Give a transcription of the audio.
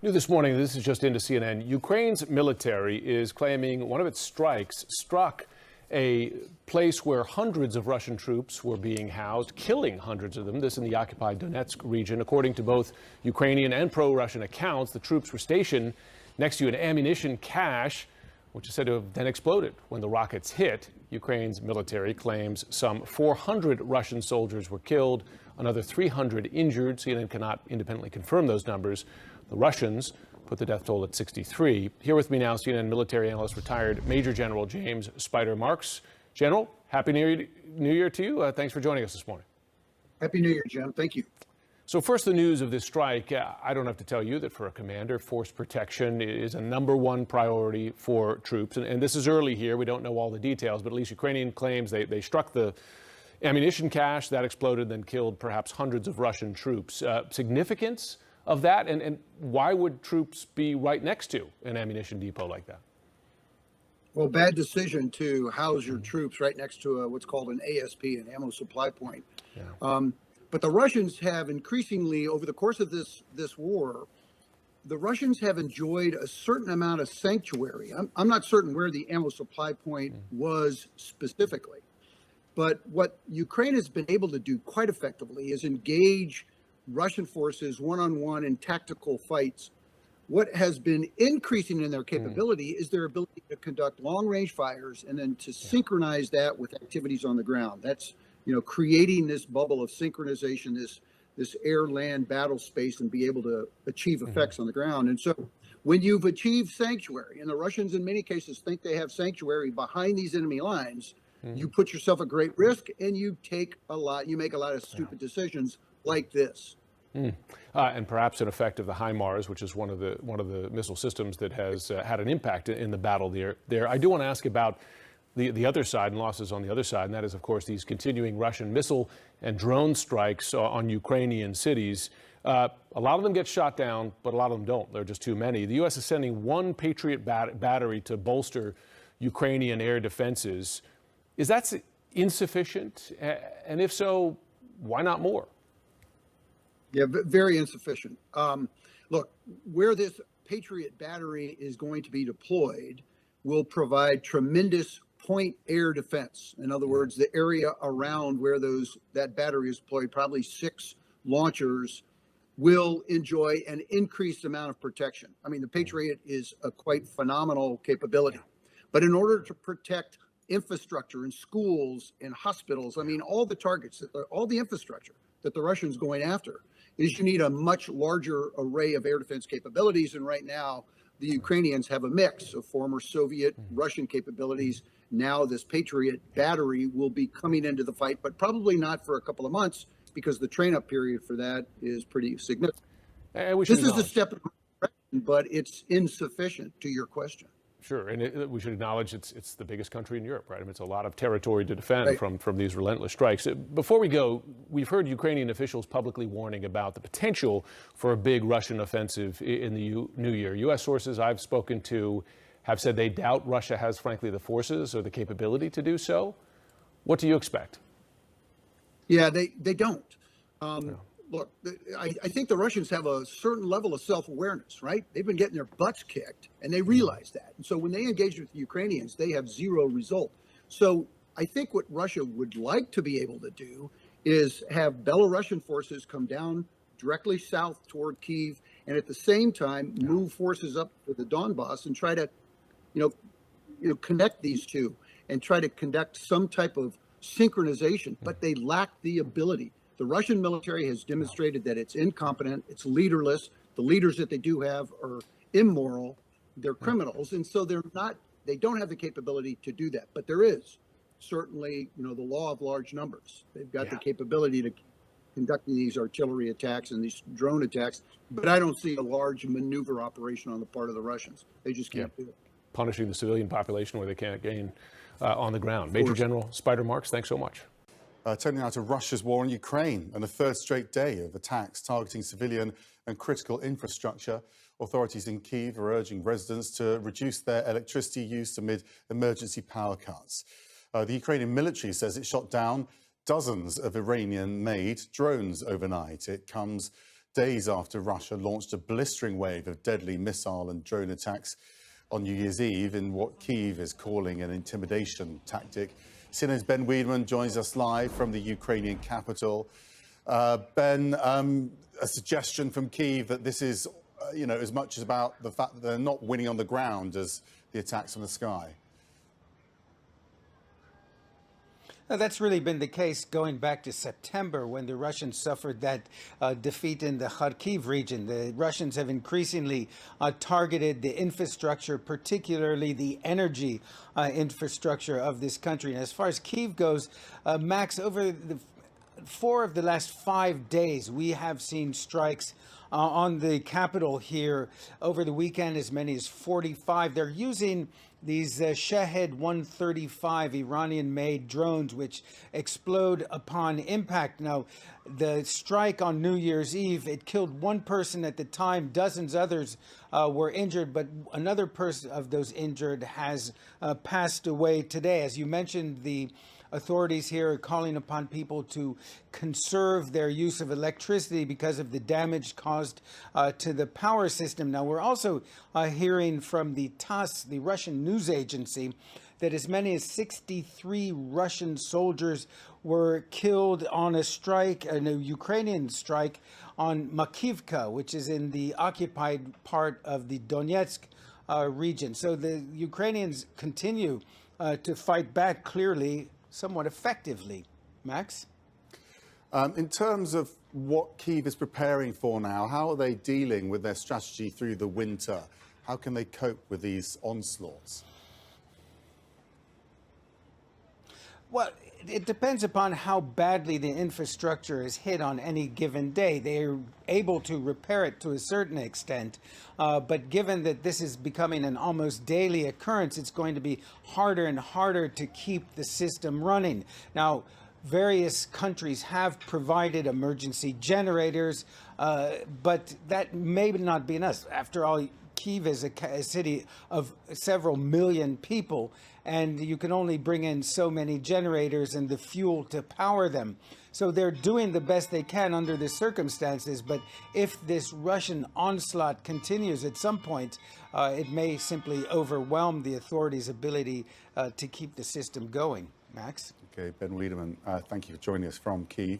New this morning, this is just into CNN. Ukraine's military is claiming one of its strikes struck a place where hundreds of Russian troops were being housed, killing hundreds of them. This in the occupied Donetsk region. According to both Ukrainian and pro-Russian accounts, the troops were stationed next to an ammunition cache, which is said to have then exploded when the rockets hit. Ukraine's military claims some 400 Russian soldiers were killed, another 300 injured. CNN cannot independently confirm those numbers. The Russians put the death toll at 63. Here with me now, CNN military analyst, retired Major General James Spider Marks. General, Happy New Year to you. Thanks for joining us this morning. Happy New Year, Jim. Thank you. So first, the news of this strike. I don't have to tell you that for a commander, force protection is a #1 priority for troops. And this is early here. We don't know all the details, but at least Ukrainian claims they struck the ammunition cache that exploded, then killed perhaps hundreds of Russian troops. Significance of that, and why would troops be right next to an ammunition depot like that? Well, bad decision to house your troops right next to what's called an ASP, an ammo supply point. Yeah. But the Russians have increasingly, over the course of this war, the Russians have enjoyed a certain amount of sanctuary. I'm not certain where the ammo supply point was specifically, but what Ukraine has been able to do quite effectively is engage Russian forces one-on-one in tactical fights. What has been increasing in their capability is their ability to conduct long-range fires and then to synchronize that with activities on the ground. That's, creating this bubble of synchronization, this air-land battle space, and be able to achieve effects on the ground. And so when you've achieved sanctuary, and the Russians in many cases think they have sanctuary behind these enemy lines, you put yourself at great risk, and you make a lot of stupid decisions like this. And perhaps an effect of the HIMARS, which is one of the missile systems that has had an impact in the battle there. I do want to ask about the other side and losses on the other side, and that is, of course, these continuing Russian missile and drone strikes on Ukrainian cities. A lot of them get shot down, but a lot of them don't. There are just too many. The U.S. is sending one Patriot battery to bolster Ukrainian air defenses. Is that insufficient? And if so, why not more? Yeah, very insufficient. Look, where this Patriot battery is going to be deployed will provide tremendous point air defense. In other words, the area around where that battery is deployed, probably 6 launchers, will enjoy an increased amount of protection. I mean, the Patriot is a quite phenomenal capability. But in order to protect infrastructure in schools and hospitals, I mean, all the targets, all the infrastructure that the Russians are going after, is you need a much larger array of air defense capabilities. And right now, the Ukrainians have a mix of former Soviet Russian capabilities. Now this Patriot battery will be coming into the fight, but probably not for a couple of months, because the train-up period for that is pretty significant. This is a step in the right direction, but it's insufficient to your question. Sure, and we should acknowledge it's the biggest country in Europe, right? I mean, it's a lot of territory to defend from these relentless strikes. Before we go, we've heard Ukrainian officials publicly warning about the potential for a big Russian offensive in the new year. U.S. sources I've spoken to have said they doubt Russia has, frankly, the forces or the capability to do so. What do you expect? Yeah, they don't. Look, I think the Russians have a certain level of self-awareness, right? They've been getting their butts kicked, and they realize that. And so when they engage with the Ukrainians, they have zero result. So I think what Russia would like to be able to do is have Belarusian forces come down directly south toward Kyiv, and at the same time move forces up to the Donbass and try to, connect these two and try to conduct some type of synchronization. But they lack the ability. The Russian military has demonstrated that it's incompetent, it's leaderless. The leaders that they do have are immoral, they're criminals, and so they don't have the capability to do that. But there is certainly, the law of large numbers. They've got the capability to conducting these artillery attacks and these drone attacks, but I don't see a large maneuver operation on the part of the Russians. They just can't do it. Punishing the civilian population where they can't gain on the ground. Major General Spider Marks, thanks so much. Turning now to Russia's war on Ukraine and a third straight day of attacks targeting civilian and critical infrastructure. Authorities in Kyiv are urging residents to reduce their electricity use amid emergency power cuts. The Ukrainian military says it shot down dozens of Iranian-made drones overnight. It comes days after Russia launched a blistering wave of deadly missile and drone attacks on New Year's Eve in what Kyiv is calling an intimidation tactic. CNN's Ben Weidman joins us live from the Ukrainian capital. Ben, a suggestion from Kyiv that this is, as much as about the fact that they're not winning on the ground as the attacks on the sky. Now, that's really been the case going back to September when the Russians suffered that defeat in the Kharkiv region. The Russians have increasingly targeted the infrastructure, particularly the energy infrastructure of this country. And as far as Kyiv goes, Max, over the 4 of the last 5 days, we have seen strikes on the capital here. Over the weekend, as many as 45. They're using these Shahed 135 Iranian-made drones, which explode upon impact. Now, the strike on New Year's Eve, it killed 1 person at the time. Dozens others were injured, but another person of those injured has passed away today. As you mentioned, the authorities here are calling upon people to conserve their use of electricity because of the damage caused to the power system. Now, we're also hearing from the TASS, the Russian news agency, that as many as 63 Russian soldiers were killed on a strike, a Ukrainian strike on Makiivka, which is in the occupied part of the Donetsk region. So the Ukrainians continue to fight back, clearly, somewhat effectively. Max? In terms of what Kyiv is preparing for now, how are they dealing with their strategy through the winter? How can they cope with these onslaughts? Well, it depends upon how badly the infrastructure is hit on any given day. They're able to repair it to a certain extent, but given that this is becoming an almost daily occurrence, it's going to be harder and harder to keep the system running. Now, various countries have provided emergency generators, but that may not be enough. After all, Kyiv is a city of several million people, and you can only bring in so many generators and the fuel to power them. So they're doing the best they can under the circumstances, but if this Russian onslaught continues at some point, it may simply overwhelm the authorities' ability to keep the system going. Max? Okay, Ben Weidman, thank you for joining us from Kyiv.